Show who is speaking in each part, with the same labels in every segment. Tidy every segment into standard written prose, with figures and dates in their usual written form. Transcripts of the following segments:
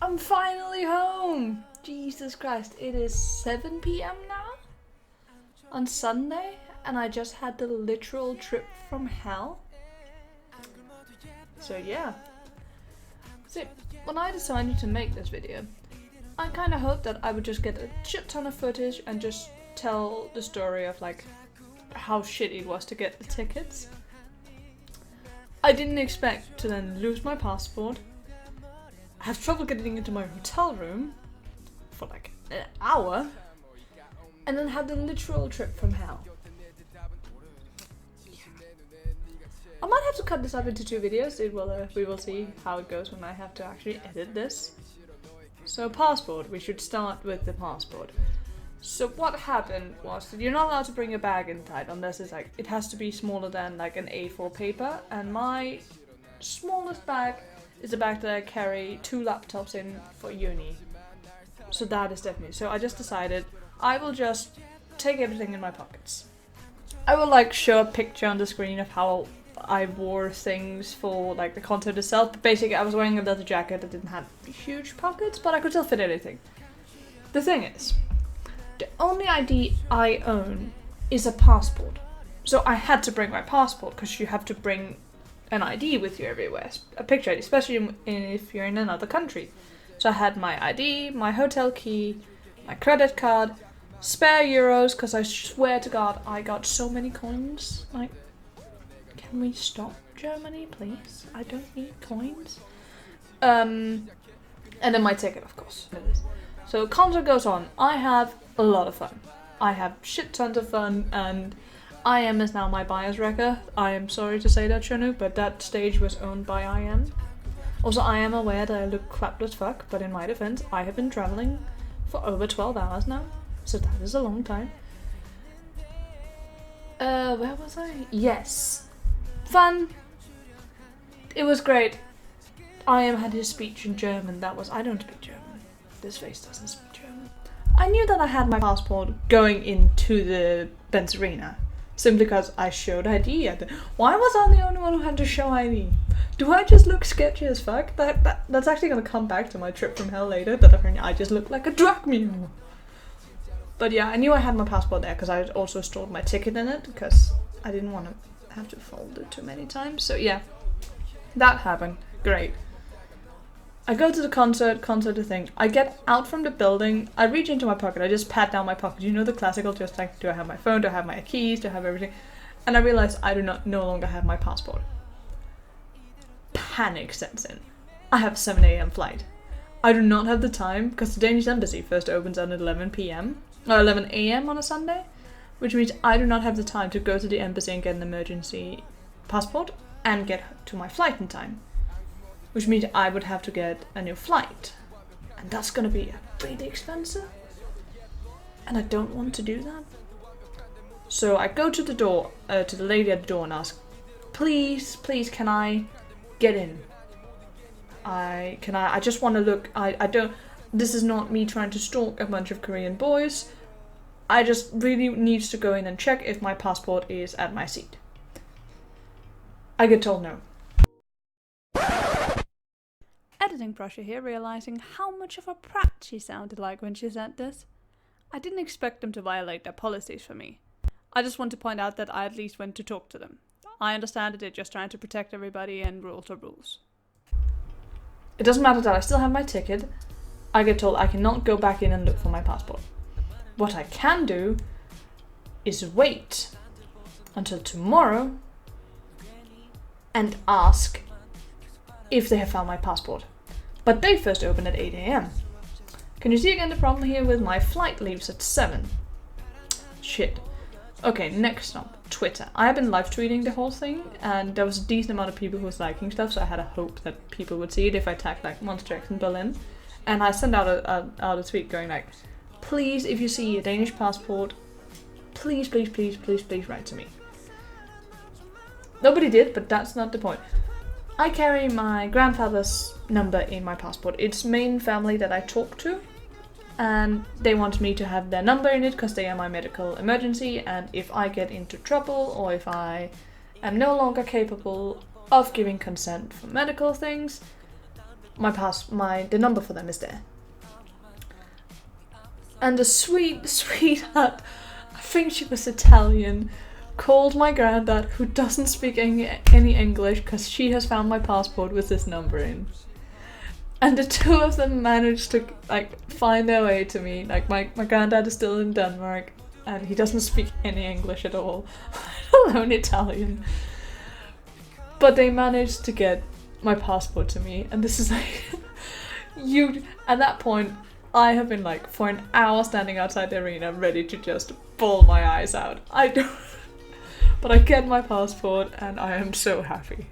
Speaker 1: I'm finally home! Jesus Christ, it is 7 p.m. now? On Sunday? And I just had the literal trip from hell? So yeah. See, when I decided to make this video, I kinda hoped that I would just get a shit ton of footage and just tell the story of like how shitty it was to get the tickets. I didn't expect to then lose my passport, have trouble getting into my hotel room for like an hour, and then have the literal trip from hell. I might have to cut this up into 2 videos. We will see how it goes when I have to actually edit this. So passport, we should start with the passport. So what happened was that you're not allowed to bring a bag inside unless it's like, it has to be smaller than like an A4 paper, and my smallest bag is a bag that I carry 2 laptops in for uni. So that is definitely, so I just decided I will just take everything in my pockets. I will like show a picture on the screen of how I wore things for like the concert itself, but basically I was wearing a leather jacket that didn't have huge pockets, but I could still fit anything. The thing is, the only ID I own is a passport. So I had to bring my passport, because you have to bring an ID with you everywhere, a picture ID, especially if you're in another country. So I had my ID, my hotel key, my credit card, spare euros, because I swear to God I got so many coins. Like, can we stop Germany, please? I don't need coins. And then my ticket, of course. So concert goes on. I have a lot of fun. I have shit tons of fun, and IM is now my buyer's wrecker. I am sorry to say that, Shonu, but that stage was owned by IM. Also, I am aware that I look crap as fuck, but in my defense, I have been traveling for over 12 hours now, so that is a long time. Where was I? Yes. Fun. It was great. IM had his speech in German. I don't speak German. This face doesn't speak German. I knew that I had my passport going into the Benz Arena, simply because I showed ID. Why was I the only one who had to show ID? Do I just look sketchy as fuck? That's actually gonna come back to my trip from hell later, that apparently I just look like a drug mule. But yeah, I knew I had my passport there, because I had also stored my ticket in it, because I didn't want to have to fold it too many times. So yeah, that happened. Great. I go to the concert thing. I get out from the building. I reach into my pocket. I just pat down my pocket. You know, the classical, just like, do I have my phone? Do I have my keys? Do I have everything? And I realize I no longer have my passport. Panic sets in. I have a 7 a.m. flight. I do not have the time, because the Danish embassy first opens at 11 p.m. or 11 a.m. on a Sunday, which means I do not have the time to go to the embassy and get an emergency passport and get to my flight in time. Which means I would have to get a new flight. And that's gonna be really expensive. And I don't want to do that. So I go to the door, to the lady at the door, and ask, please, can I get in? I just want to look, this is not me trying to stalk a bunch of Korean boys. I just really need to go in and check if my passport is at my seat. I get told no. Editing Prussia here, realizing how much of a prat she sounded like when she said this. I didn't expect them to violate their policies for me. I just want to point out that I at least went to talk to them. I understand that they're just trying to protect everybody, and rules are rules. It doesn't matter that I still have my ticket. I get told I cannot go back in and look for my passport. What I can do is wait until tomorrow and ask if they have found my passport. But they first open at 8 a.m. Can you see again the problem here with my flight leaves at 7? Shit. Okay, next up, Twitter. I have been live tweeting the whole thing, and there was a decent amount of people who was liking stuff, so I had a hope that people would see it if I tagged like Monsta X in Berlin. And I sent out a tweet going like, please, if you see a Danish passport, please write to me. Nobody did, but that's not the point. I carry my grandfather's number in my passport. It's main family that I talk to, and they want me to have their number in it because they are my medical emergency, and if I get into trouble or if I am no longer capable of giving consent for medical things, the number for them is there. And the sweetheart, I think she was Italian, called my granddad, who doesn't speak any English, because she has found my passport with this number in. And the two of them managed to like find their way to me. Like my granddad is still in Denmark, and he doesn't speak any English at all, let alone Italian. But they managed to get my passport to me, and this is like at that point I have been like for an hour standing outside the arena ready to just bawl my eyes out. But I get my passport and I am so happy.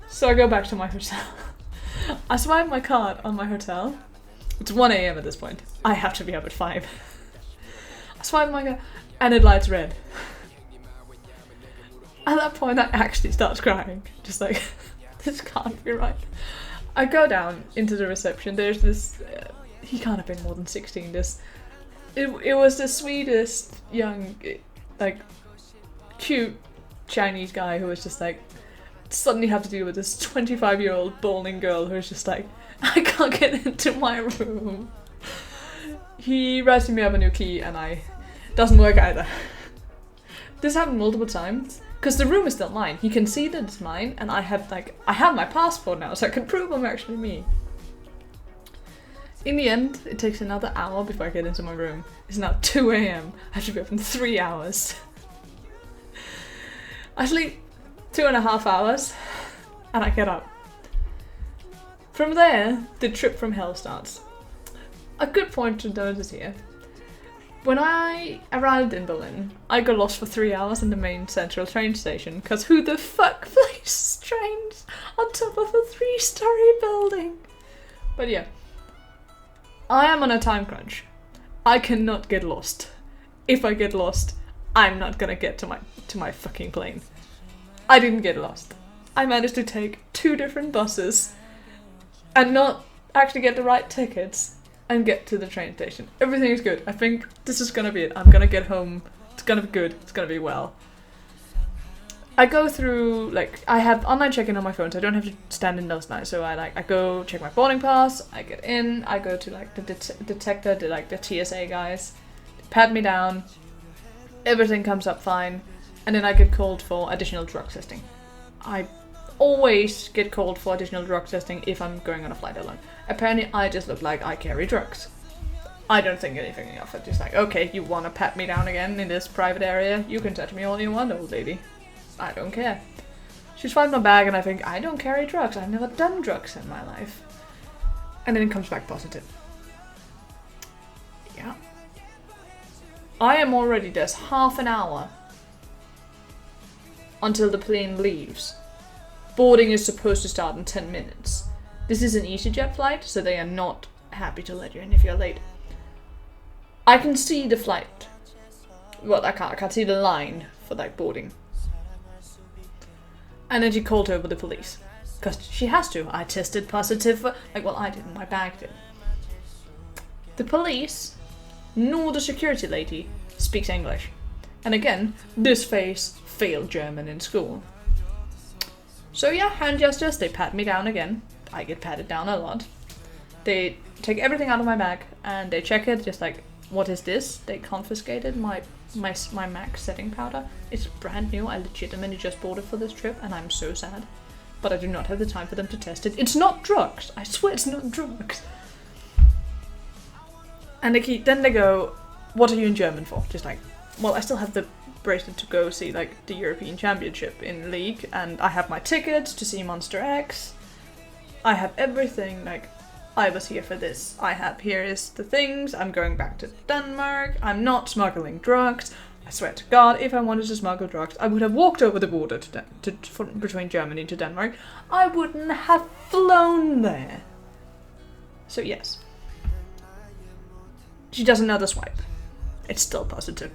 Speaker 1: So I go back to my hotel. I swipe my card on my hotel. It's 1 a.m. at this point. I have to be up at 5. I swipe my card and it lights red. At that point I actually start crying. Just like, this can't be right. I go down into the reception. There's this, he can't have been more than 16. It was the sweetest young, like, cute Chinese guy who was just like, suddenly have to deal with this 25-year-old balding girl who's just like, I can't get into my room. He writes me up a new key and doesn't work either. This happened multiple times because the room is still mine. He can see that it's mine, and I have my passport now, so I can prove I'm actually me. In the end, it takes another hour before I get into my room. It's now 2 a.m. I have to be up in 3 hours. I sleep 2.5 hours, and I get up. From there, the trip from hell starts. A good point to notice here. When I arrived in Berlin, I got lost for 3 hours in the main central train station, because who the fuck flies trains on top of a 3-story building? But yeah, I am on a time crunch. I cannot get lost. If I get lost, I'm not gonna get to my fucking plane. I didn't get lost. I managed to take 2 different buses and not actually get the right tickets and get to the train station. Everything is good. I think this is gonna be it. I'm gonna get home. It's gonna be good. It's gonna be well. I go through, like, I have online check-in on my phone, so I don't have to stand in those lines. So I go check my boarding pass, I get in, I go to like the detector, the TSA guys, pat me down, everything comes up fine, and then I get called for additional drug testing. I always get called for additional drug testing if I'm going on a flight alone. Apparently I just look like I carry drugs. I don't think anything of it. Just like, okay, you want to pat me down again in this private area? You can touch me all you want, old lady. I don't care. She's found my bag and I think, I don't carry drugs. I've never done drugs in my life. And then it comes back positive. Yeah. I am already, there's half an hour until the plane leaves. Boarding is supposed to start in 10 minutes. This is an EasyJet flight, so they are not happy to let you in if you're late. I can see the flight. Well, I can't see the line for like boarding. And then she called over the police. Because she has to. I tested positive for... Like, well, I didn't. My bag did. The police, nor the security lady, speaks English. And again, this face failed German in school. So yeah, hand gestures. They pat me down again. I get patted down a lot. They take everything out of my bag and they check it. Just like, what is this? They confiscated my MAC setting powder. It's brand new. I legitimately just bought it for this trip and I'm so sad. But I do not have the time for them to test it. It's not drugs. I swear it's not drugs. And then they go, what are you in German for? Just like, well, I still have the bracelet to go see like the European Championship in League, and I have my tickets to see Monster X. I have everything, like, I was here for this. Here is the things, I'm going back to Denmark, I'm not smuggling drugs. I swear to God, if I wanted to smuggle drugs, I would have walked over the border between Germany to Denmark. I wouldn't have flown there. So yes. She does another swipe. It's still positive.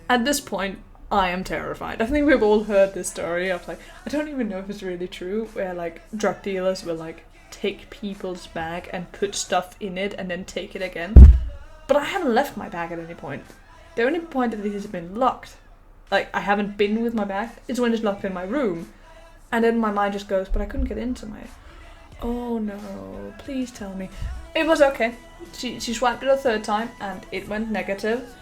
Speaker 1: At this point, I am terrified. I think we've all heard this story of like, I don't even know if it's really true, where like drug dealers will like take people's bag and put stuff in it and then take it again. But I haven't left my bag at any point. The only point that it has been locked, like I haven't been with my bag, is when it's locked in my room. And then my mind just goes, but I couldn't get into my... Oh no, please tell me. It was okay. She swiped it a third time and it went negative.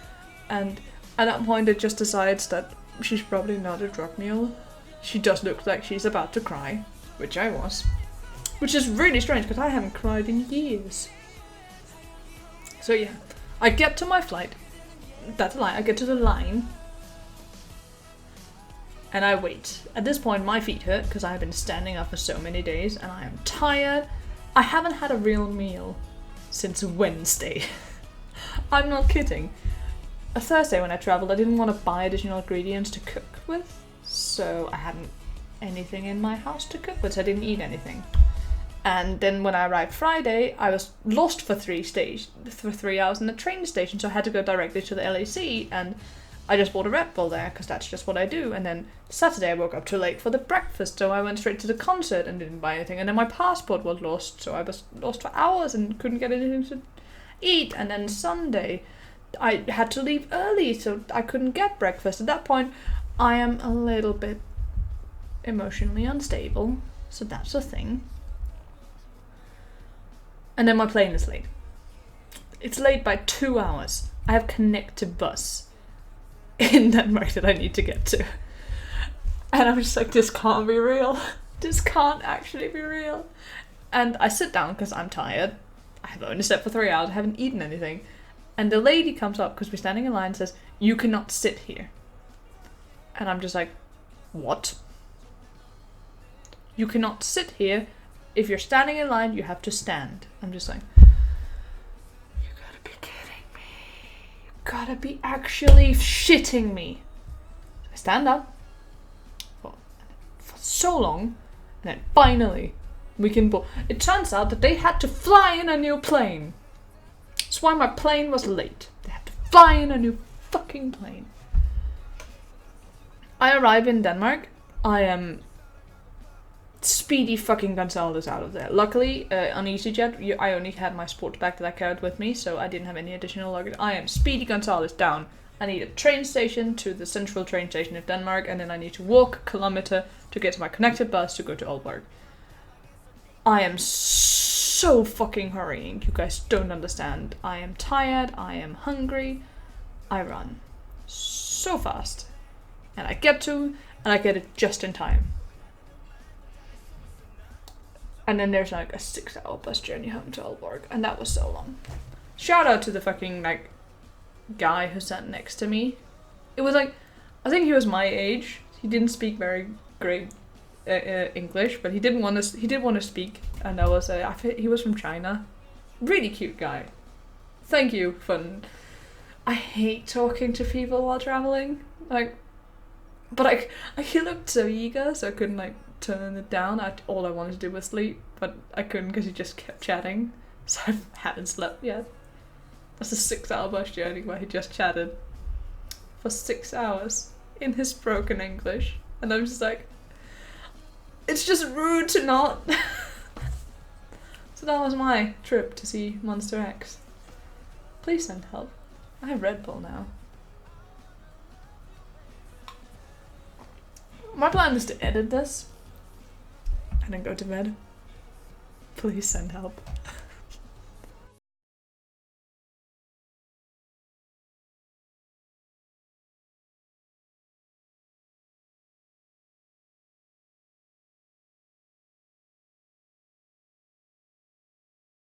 Speaker 1: And at that point it just decides that she's probably not a drug mule. She just looks like she's about to cry, which I was. Which is really strange because I haven't cried in years. So yeah, I get to my flight. That's a lie. I get to the line. And I wait. At this point my feet hurt because I have been standing up for so many days and I am tired. I haven't had a real meal since Wednesday. I'm not kidding. A Thursday when I traveled I didn't want to buy additional ingredients to cook with. So I hadn't anything in my house to cook with, so I didn't eat anything. And then when I arrived Friday, I was lost for 3 hours in the train station, so I had to go directly to the LAC, and I just bought a Red Bull there, because that's just what I do. And then Saturday I woke up too late for the breakfast, so I went straight to the concert and didn't buy anything. And then my passport was lost, so I was lost for hours and couldn't get anything to eat. And then Sunday, I had to leave early, so I couldn't get breakfast. At that point, I am a little bit emotionally unstable, so that's a thing. And then my plane is late. It's late by 2 hours. I have connected bus in Denmark that I need to get to. And I'm just like, this can't be real. This can't actually be real. And I sit down because I'm tired. I have only slept for 3 hours. I haven't eaten anything. And the lady comes up because we're standing in line and says, "You cannot sit here." And I'm just like, what? You cannot sit here. If you're standing in line, you have to stand. I'm just like, you gotta be kidding me. You gotta be actually shitting me. I stand up for so long, and then finally we can board. It turns out that they had to fly in a new plane. That's why my plane was late. They had to fly in a new fucking plane. I arrive in Denmark. I am speedy fucking Gonzalez out of there. Luckily, on EasyJet, I only had my sports bag that I carried with me, so I didn't have any additional luggage. I am speedy Gonzalez down. I need a train station to the central train station of Denmark, and then I need to walk a kilometer to get to my connected bus to go to Aalborg. I am so fucking hurrying. You guys don't understand. I am tired. I am hungry. I run so fast. And I get it just in time. And then there's like a 6-hour bus journey home to Aalborg, and that was so long. Shout out to the fucking like guy who sat next to me. It was like, I think he was my age. He didn't speak very great English, but he did want to speak, and I was he was from China. Really cute guy. Thank you, fun. I hate talking to people while traveling, like, but he looked so eager, so I couldn't like turn it down. All I wanted to do was sleep, but I couldn't because he just kept chatting, so I haven't slept yet. That's a 6-hour bus journey where he just chatted for 6 hours in his broken English, and I'm just like, it's just rude to not. So that was my trip to see Monster X. Please send help. I have Red Bull now. My plan is to edit this and then go to bed. Please send help.